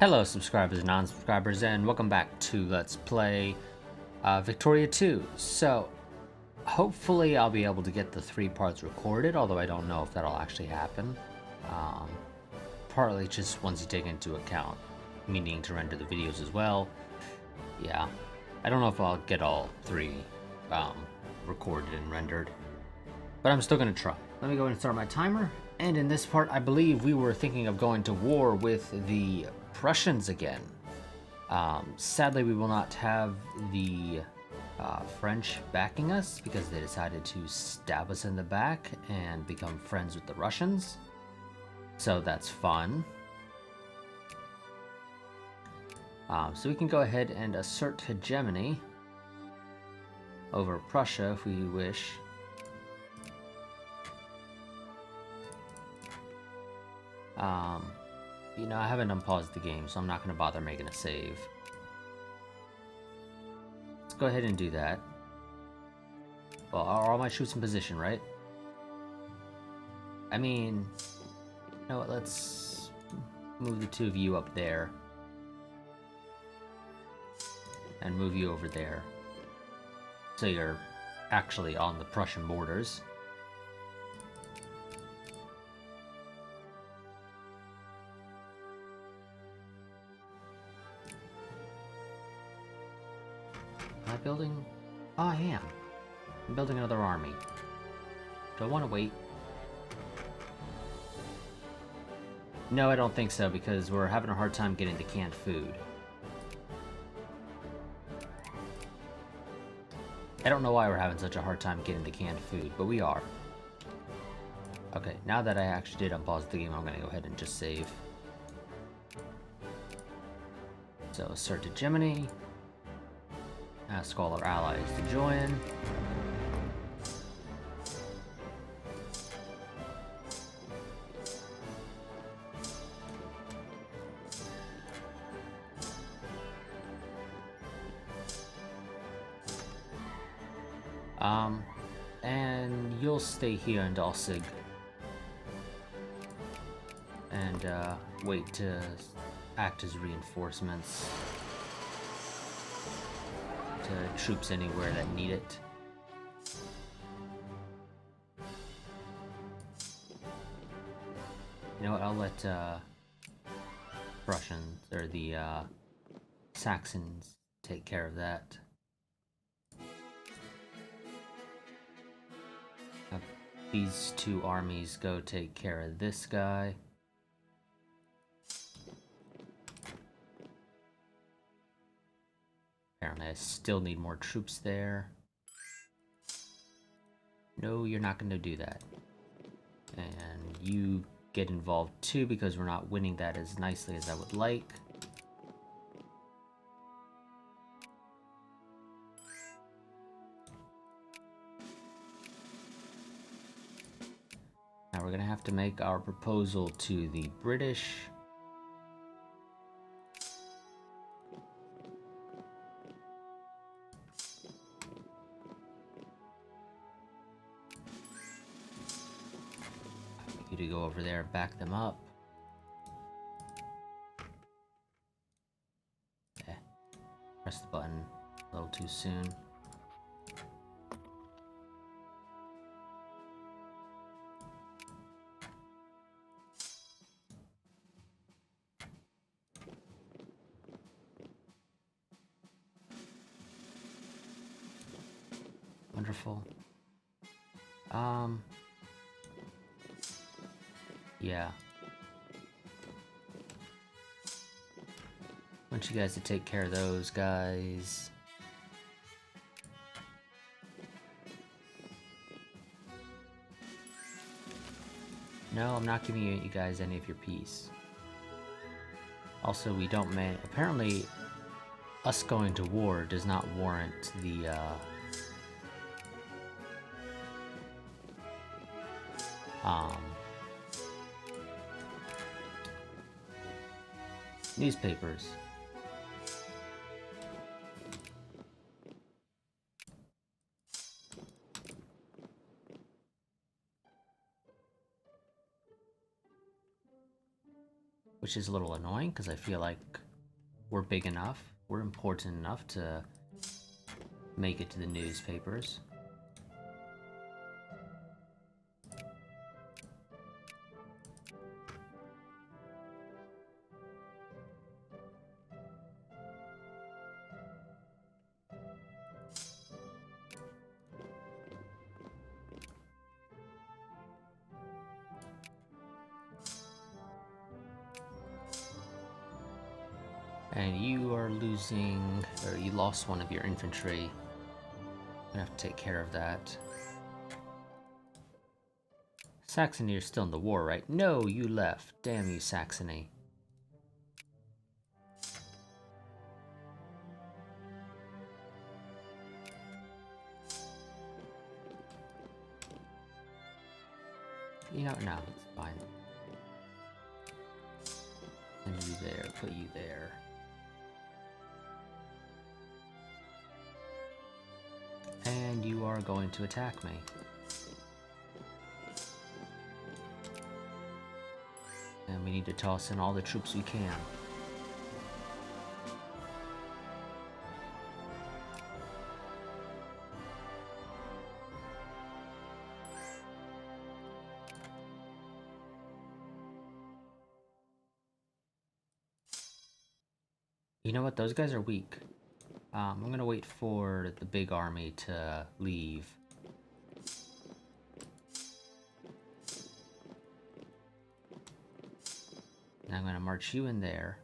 Hello subscribers and non-subscribers, and welcome back to Let's Play Victoria 2. So, hopefully I'll be able to get the 3 parts recorded, although I don't know if that'll actually happen. Um, Partly just once you take into account me needing to render the videos as well. Yeah, I don't know if I'll get all 3 recorded and rendered, but I'm still going to try. Let me go ahead and start my timer. And in this part, I believe we were thinking of going to war with the Prussians again. Sadly, we will not have the French backing us because they decided to stab us in the back and become friends with the Russians. So that's fun. So we can go ahead and assert hegemony over Prussia if we wish. You know, I haven't unpaused the game, so I'm not going to bother making a save. Let's go ahead and do that. Well, are all my troops in position, right? I mean, you know what, let's move the 2 of you up there. And move you over there. So you're actually on the Prussian borders. Am I building? Oh, I am. I'm building another army. Do I want to wait? No, I don't think so, because we're having a hard time getting the canned food. I don't know why we're having such a hard time getting the canned food, but we are. Okay, now that I actually did unpause the game, I'm going to go ahead and just save. So, assert hegemony. Ask all our allies to join. And you'll stay here in Dalsig. And wait to act as reinforcements to troops anywhere that need it. You know what, I'll let Prussians, or the Saxons, take care of that. Have these 2 armies go take care of this guy. Apparently I still need more troops there. No, you're not going to do that. And you get involved too, because we're not winning that as nicely as I would like. Now we're going to have to make our proposal to the British. To go over there and back them up. Okay. Press the button a little too soon. Wonderful. Yeah. I want you guys to take care of those guys. No, I'm not giving you guys any of your peace. Also, we don't apparently, us going to war does not warrant the, newspapers. which is a little annoying because I feel like we're big enough, we're important enough to make it to the newspapers. And you are losing, or you lost one of your infantry. I'm gonna have to take care of that. Saxony, you're still in the war, right? No, you left. Damn you, Saxony. You know, no, it's fine. Send you there, put you there. And you are going to attack me. And we need to toss in all the troops we can. You know what? Those guys are weak. I'm gonna wait for the big army to leave. And I'm gonna march you in there.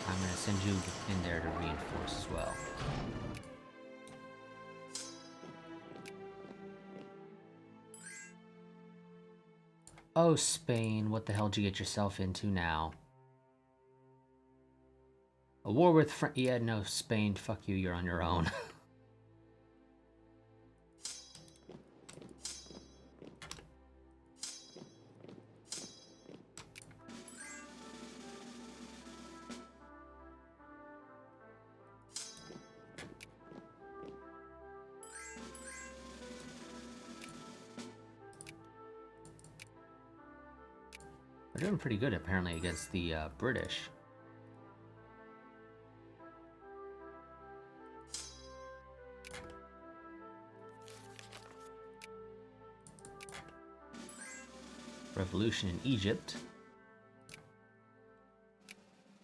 I'm gonna send you in there to reinforce as well. Oh, Spain, what the hell did you get yourself into now? A war with France? Yeah, no, Spain, fuck you, you're on your own. They're doing pretty good, apparently, against the British. Revolution in Egypt.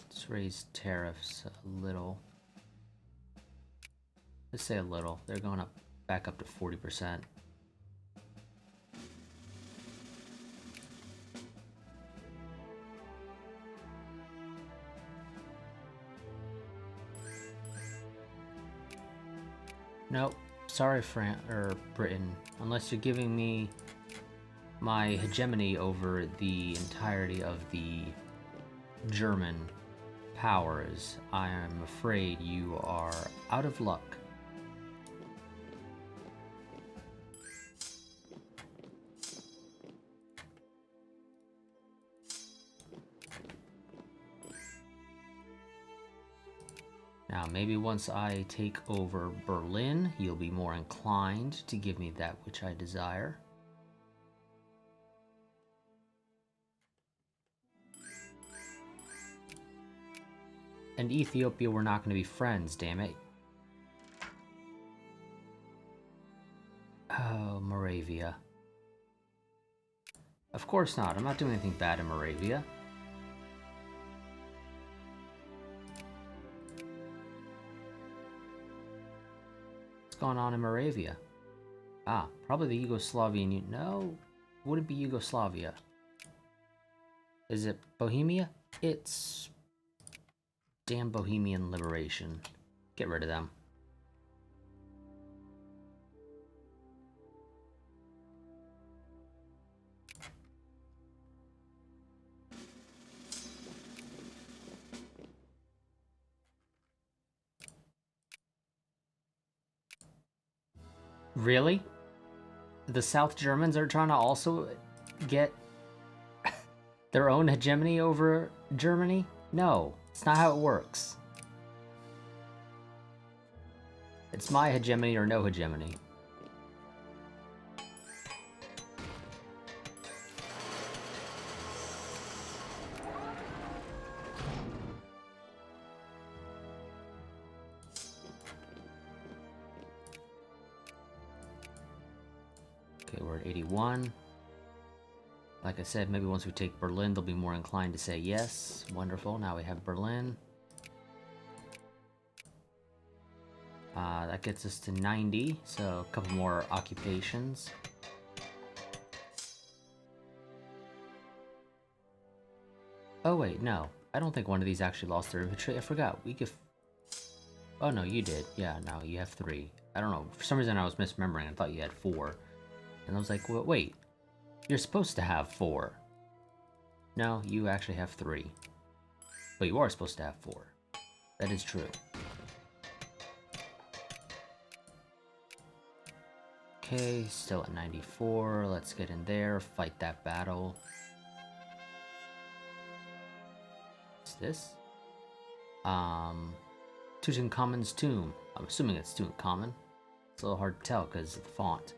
Let's raise tariffs a little. Let's say a little. They're going up back up to 40%. Nope. Sorry, Britain. Unless you're giving me my hegemony over the entirety of the German powers, I am afraid you are out of luck. Now, maybe once I take over Berlin, you'll be more inclined to give me that which I desire. And Ethiopia, we're not going to be friends, damn it. Oh, Moravia. Of course not. I'm not doing anything bad in Moravia. What's going on in Moravia? Ah, probably the Yugoslavian... No, wouldn't be Yugoslavia. Is it Bohemia? It's... Damn Bohemian Liberation. Get rid of them. Really? The South Germans are trying to also get their own hegemony over Germany? No, it's not how it works. It's my hegemony or no hegemony. Okay, we're at 81. Like I said, maybe once we take Berlin, they'll be more inclined to say yes. Wonderful, now we have Berlin. That gets us to 90, so a couple more occupations. Oh wait, no. I don't think one of these actually lost their infantry. I forgot. We could... Oh no, you did. Yeah, no, you have 3. I don't know. For some reason I was misremembering. I thought you had 4. And I was like, well, wait. You're supposed to have 4. No, you actually have 3. But you are supposed to have 4. That is true. Okay, still at 94. Let's get in there, fight that battle. What's this? Tutankhamun's tomb. I'm assuming it's Tutankhamun. It's a little hard to tell because of the font.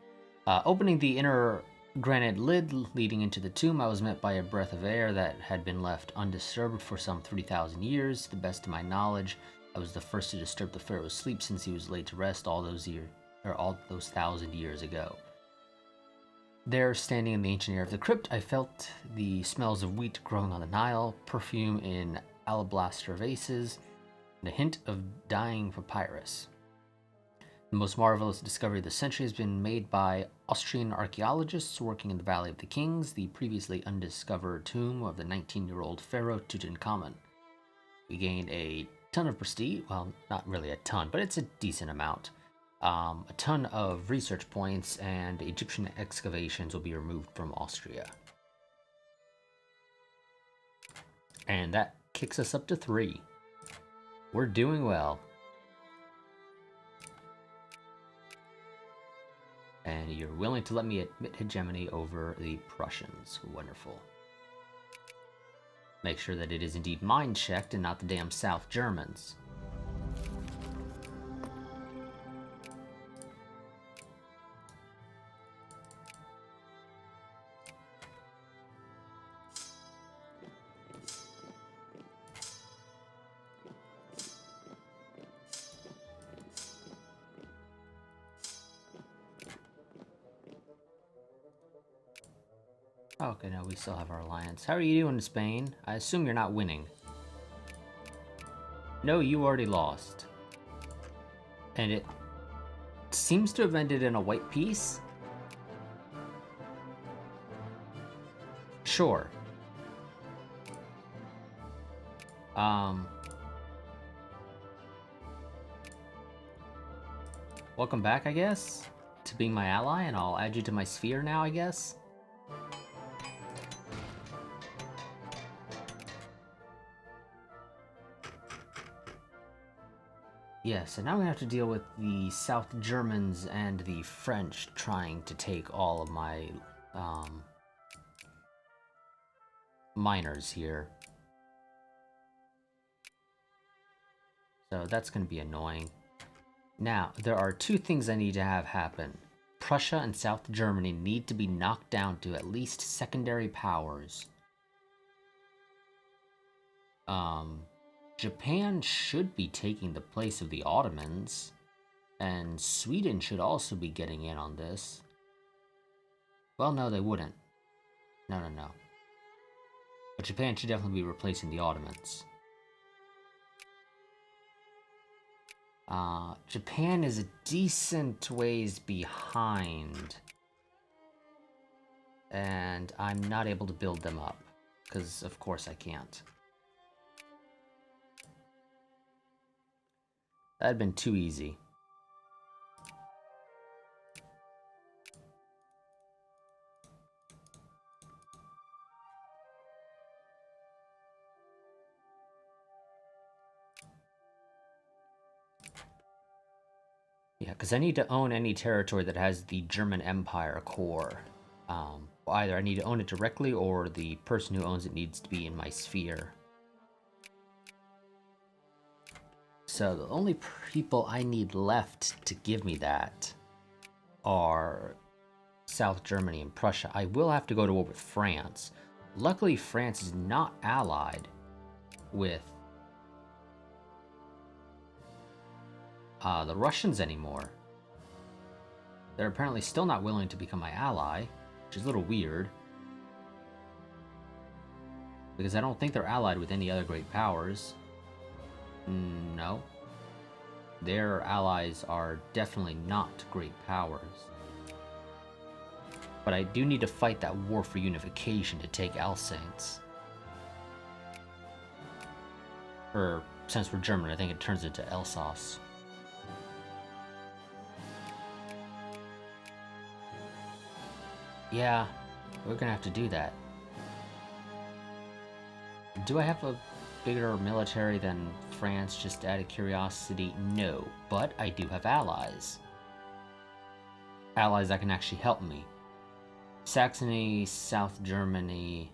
Opening the inner granite lid leading into the tomb, I was met by a breath of air that had been left undisturbed for some 3,000 years. To the best of my knowledge, I was the first to disturb the pharaoh's sleep since he was laid to rest all those 1,000 years ago. There, standing in the ancient air of the crypt, I felt the smells of wheat growing on the Nile, perfume in alabaster vases, and a hint of dying papyrus. The most marvelous discovery of the century has been made by Austrian archaeologists working in the Valley of the Kings, the previously undiscovered tomb of the 19-year-old pharaoh Tutankhamun. We gained a ton of prestige, well, not really a ton, but it's a decent amount. A ton of research points, and Egyptian excavations will be removed from Austria. And that kicks us up to 3. We're doing well. And you're willing to let me admit hegemony over the Prussians. Wonderful. Make sure that it is indeed mind-checked and not the damn South Germans. Okay, no, we still have our alliance. How are you doing, Spain? I assume you're not winning. No, you already lost. And it seems to have ended in a white peace? Sure. Welcome back, I guess, to being my ally, and I'll add you to my sphere now, I guess. Yes, and now we have to deal with the South Germans and the French trying to take all of my miners here. So that's going to be annoying. Now, there are 2 things I need to have happen. Prussia and South Germany need to be knocked down to at least secondary powers. Japan should be taking the place of the Ottomans, and Sweden should also be getting in on this. Well, no, they wouldn't. No. But Japan should definitely be replacing the Ottomans. Japan is a decent ways behind, and I'm not able to build them up, because of course I can't. That had been too easy. Yeah, because I need to own any territory that has the German Empire core. Either I need to own it directly, or the person who owns it needs to be in my sphere. So the only people I need left to give me that are South Germany and Prussia. I will have to go to war with France. Luckily, France is not allied with the Russians anymore. They're apparently still not willing to become my ally, which is a little weird. Because I don't think they're allied with any other great powers. No. Their allies are definitely not great powers. But I do need to fight that war for unification to take Alsace. Or, since we're German, I think it turns into Elsass. Yeah, we're gonna have to do that. Do I have a bigger military than France, just out of curiosity? No, but I do have allies. Allies that can actually help me. Saxony, South Germany,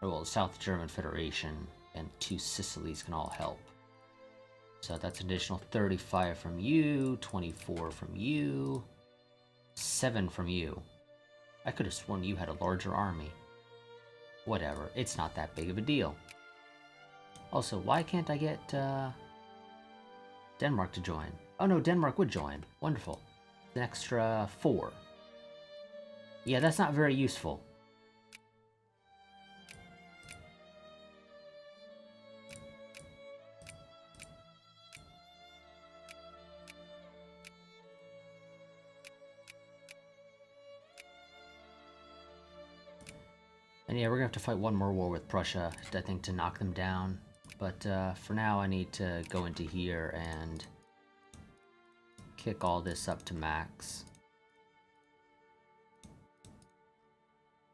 or well, South German Federation, and 2 Sicilies can all help. So that's an additional 35 from you, 24 from you, 7 from you. I could have sworn you had a larger army. Whatever, it's not that big of a deal. Also, why can't I get Denmark to join? Oh no, Denmark would join. Wonderful. An extra 4. Yeah, that's not very useful. And yeah, we're gonna have to fight one more war with Prussia, I think, to knock them down. But for now, I need to go into here and kick all this up to max.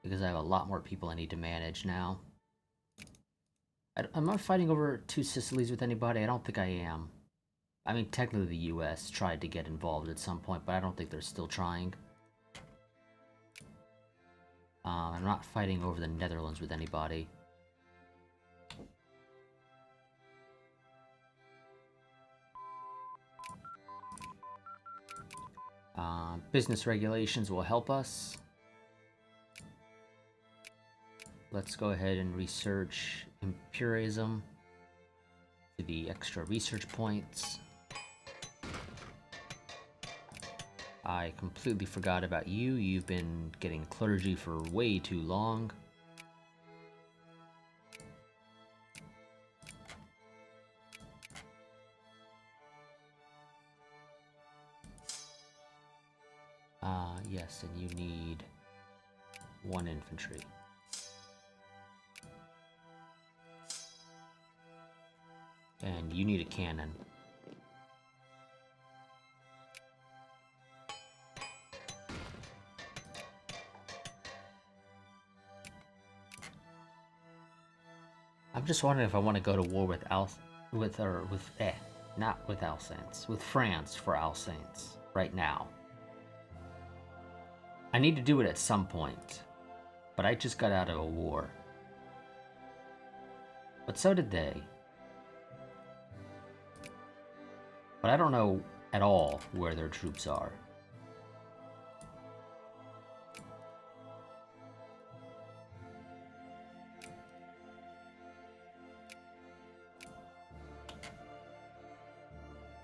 Because I have a lot more people I need to manage now. Am I fighting over 2 Sicilies with anybody? I don't think I am. I mean, technically the US tried to get involved at some point, but I don't think they're still trying. I'm not fighting over the Netherlands with anybody. Business regulations will help us. Let's go ahead and research imperialism to the extra research points. I completely forgot about you. You've been getting clergy for way too long. Yes, and you need 1 infantry. And you need a cannon. I'm just wondering if I want to go to war with not with Alsace, with France for Alsace right now. I need to do it at some point, but I just got out of a war. But so did they. But I don't know at all where their troops are.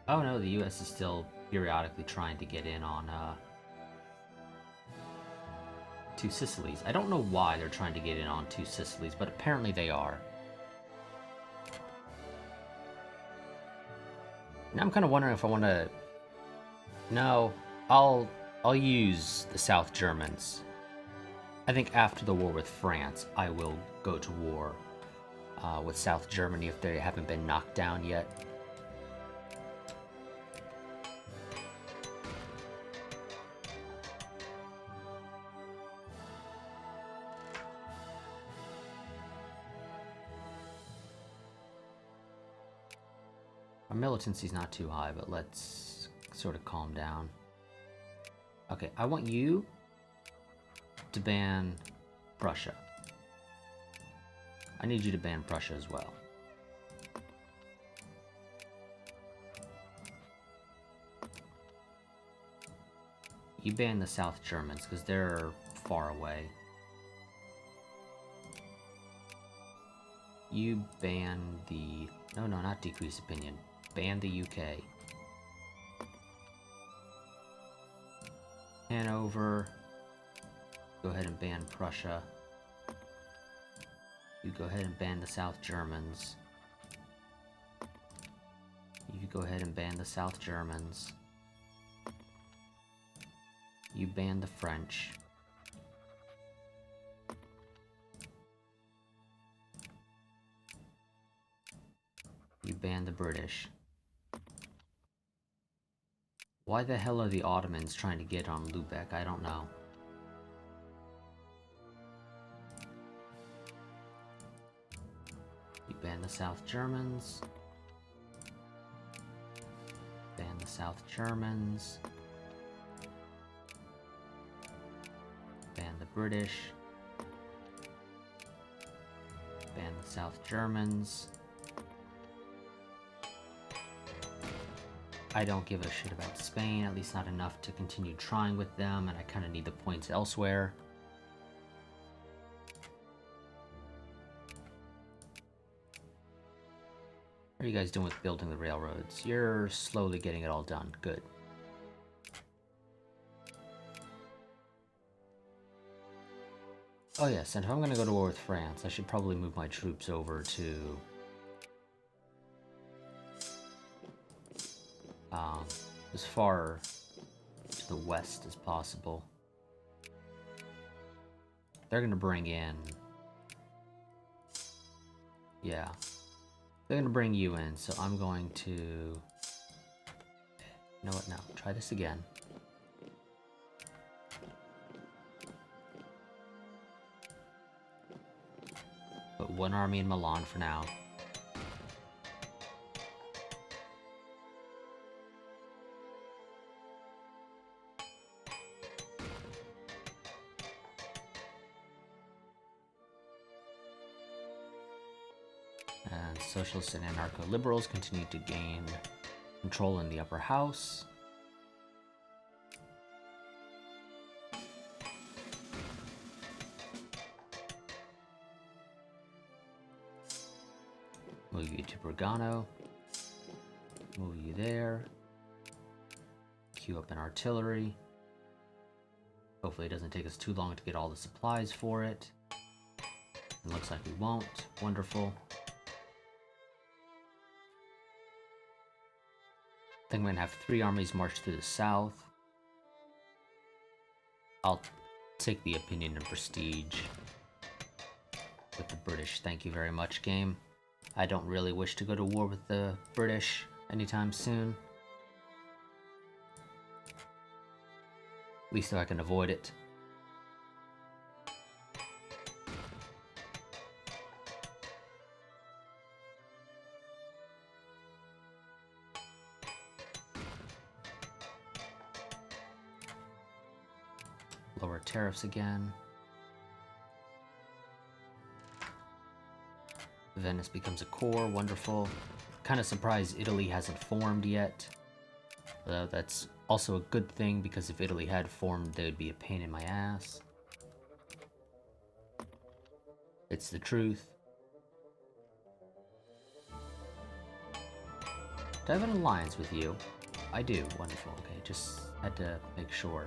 Oh no, the US is still periodically trying to get in on 2 Sicilies. I don't know why they're trying to get in on 2 Sicilies, but apparently they are. Now I'm kind of wondering if I want to... No, I'll use the South Germans. I think after the war with France, I will go to war with South Germany if they haven't been knocked down yet. Our militancy's not too high, but let's sort of calm down. Okay, I want you to ban Prussia. I need you to ban Prussia as well. You ban the South Germans, because they're far away. You ban the... No, not decrease opinion. Ban the UK. Hanover. Go ahead and ban Prussia. You go ahead and ban the South Germans. You go ahead and ban the South Germans. You ban the French. You ban the British. Why the hell are the Ottomans trying to get on Lubeck? I don't know. You ban the South Germans. Ban the South Germans. Ban the British. Ban the South Germans. I don't give a shit about Spain, at least not enough to continue trying with them, and I kind of need the points elsewhere. What are you guys doing with building the railroads? You're slowly getting it all done. Good. Oh yes, and if I'm going to go to war with France, I should probably move my troops over to as far to the west as possible. They're going to bring in... Yeah. They're going to bring you in, so I'm going to... You know what, no. Try this again. Put one army in Milan for now. And socialists and anarcho-liberals continue to gain control in the upper house. Move you to Bergamo. Move you there. Queue up an artillery. Hopefully it doesn't take us too long to get all the supplies for it. It looks like we won't. Wonderful. I think I'm going to have 3 armies march through the south. I'll take the opinion and prestige with the British. Thank you very much, game. I don't really wish to go to war with the British anytime soon. At least if I can avoid it. Lower tariffs again. Venice becomes a core, wonderful. Kind of surprised Italy hasn't formed yet. That's also a good thing, because if Italy had formed, they would be a pain in my ass. It's the truth. Do I have an alliance with you? I do, wonderful. Okay, just had to make sure.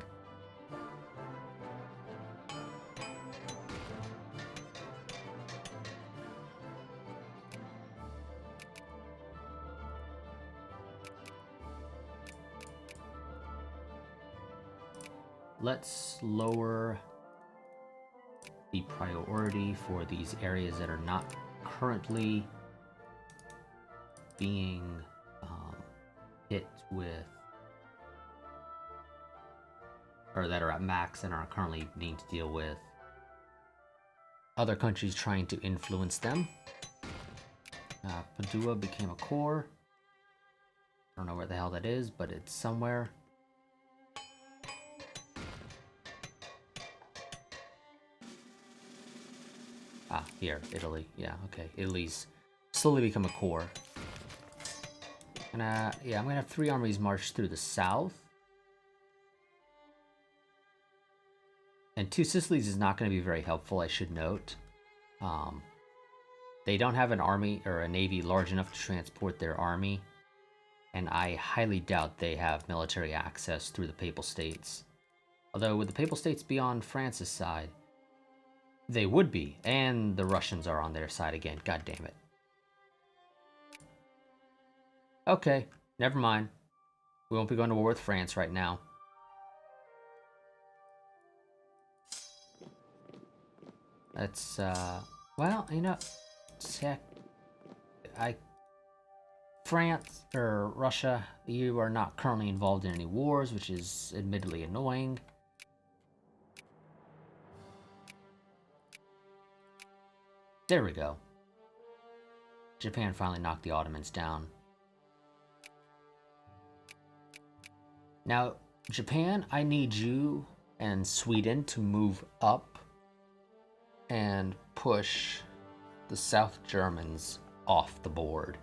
Let's lower the priority for these areas that are not currently being hit with, or that are at max and are currently needing to deal with other countries trying to influence them. Padua became a core. I don't know where the hell that is, but it's somewhere. Ah, here, Italy. Yeah, okay. Italy's slowly become a core. And yeah, I'm gonna have 3 armies march through the south. And 2 Sicilies is not going to be very helpful, I should note. They don't have an army or a navy large enough to transport their army. And I highly doubt they have military access through the Papal States. Although, would the Papal States be on France's side? They would be, and the Russians are on their side again. God damn it. Okay, never mind. We won't be going to war with France right now. Let's, well, you know, France, or Russia, you are not currently involved in any wars, which is admittedly annoying. There we go. Japan finally knocked the Ottomans down. Now, Japan, I need you and Sweden to move up and push the South Germans off the board.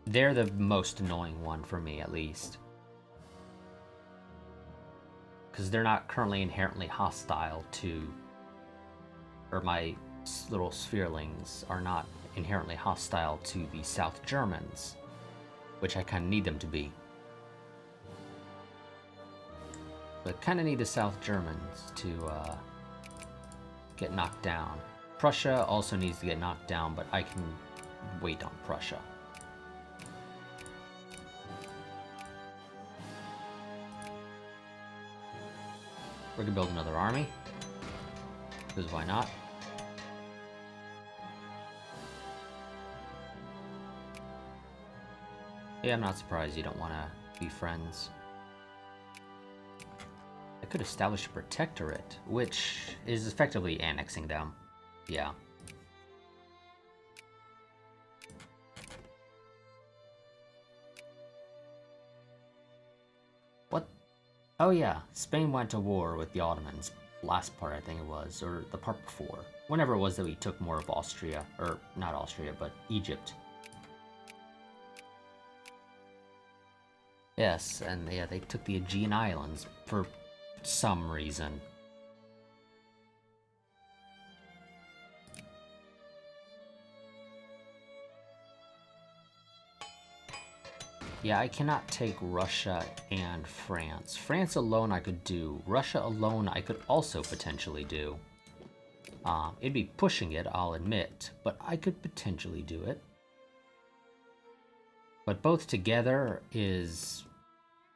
They're the most annoying one for me, at least. Because they're not currently inherently hostile to... Or my little spherelings are not inherently hostile to the South Germans, which I kind of need them to be. But kind of need the South Germans to get knocked down. Prussia also needs to get knocked down, but I can wait on Prussia. We're gonna build another army, because why not? Yeah, I'm not surprised you don't want to be friends. I could establish a protectorate, which is effectively annexing them. Yeah. What? Oh yeah, Spain went to war with the Ottomans. Last part, I think it was, or the part before. Whenever it was that we took more of Austria, or not Austria, but Egypt. Yes, and yeah, they took the Aegean Islands for some reason. Yeah, I cannot take Russia and France. France alone I could do. Russia alone I could also potentially do. It'd be pushing it, I'll admit, but I could potentially do it. But both together is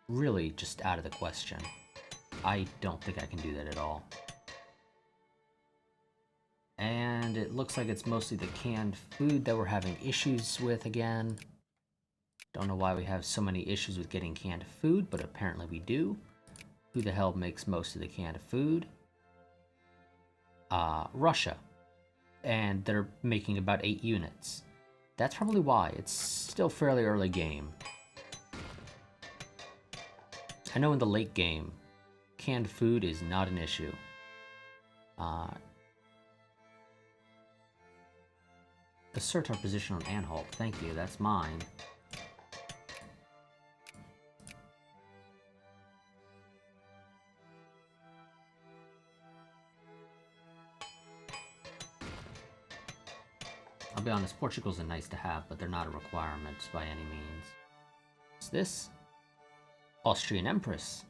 really just out of the question. I don't think I can do that at all. And it looks like it's mostly the canned food that we're having issues with again. Don't know why we have so many issues with getting canned food, but apparently we do. Who the hell makes most of the canned food? Russia. And they're making about 8 units. That's probably why. It's still fairly early game. I know in the late game, canned food is not an issue. Assert our position on Anhalt. Thank you, that's mine. I'll be honest, Portugal's a nice to have, but they're not a requirement by any means. What's this? Austrian Empress.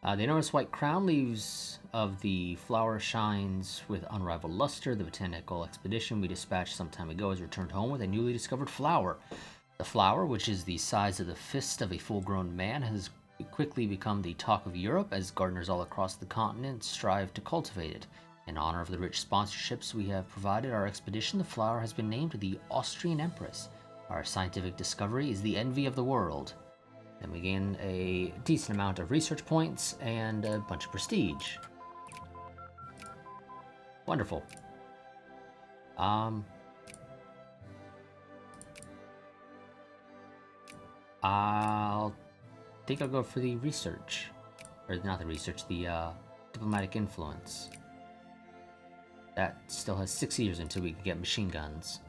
The enormous white crown leaves of the flower shines with unrivaled luster. The botanical expedition we dispatched some time ago has returned home with a newly discovered flower. The flower, which is the size of the fist of a full-grown man, has quickly become the talk of Europe as gardeners all across the continent strive to cultivate it. In honor of the rich sponsorships we have provided our expedition, the flower has been named the Austrian Empress. Our scientific discovery is the envy of the world. Then we gain a decent amount of research points and a bunch of prestige. Wonderful. I'll think I'll go for the research. Or not the research, the diplomatic influence. That still has 6 years until we can get machine guns.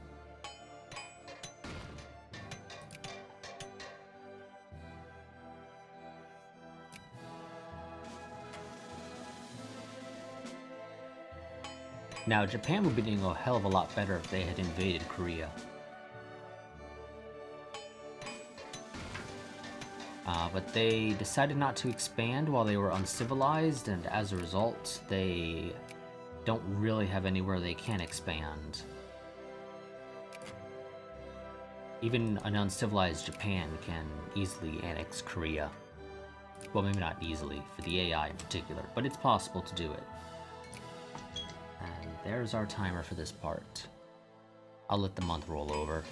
Now, Japan would be doing a hell of a lot better if they had invaded Korea. But they decided not to expand while they were uncivilized, and as a result, they don't really have anywhere they can expand. Even an uncivilized Japan can easily annex Korea. Well, maybe not easily, for the AI in particular, but it's possible to do it. And there's our timer for this part. I'll let the month roll over.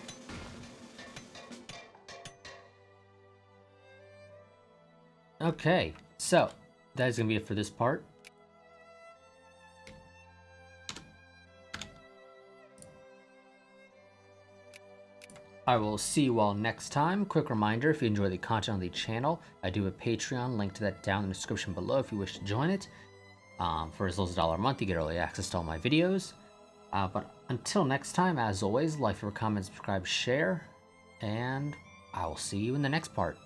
Okay, so that is going to be it for this part. I will see you all next time. Quick reminder, if you enjoy the content on the channel, I do have a Patreon, link to that down in the description below if you wish to join it. For as low as $1 a month, you get early access to all my videos. But until next time, as always, like, comment, subscribe, share, and I will see you in the next part.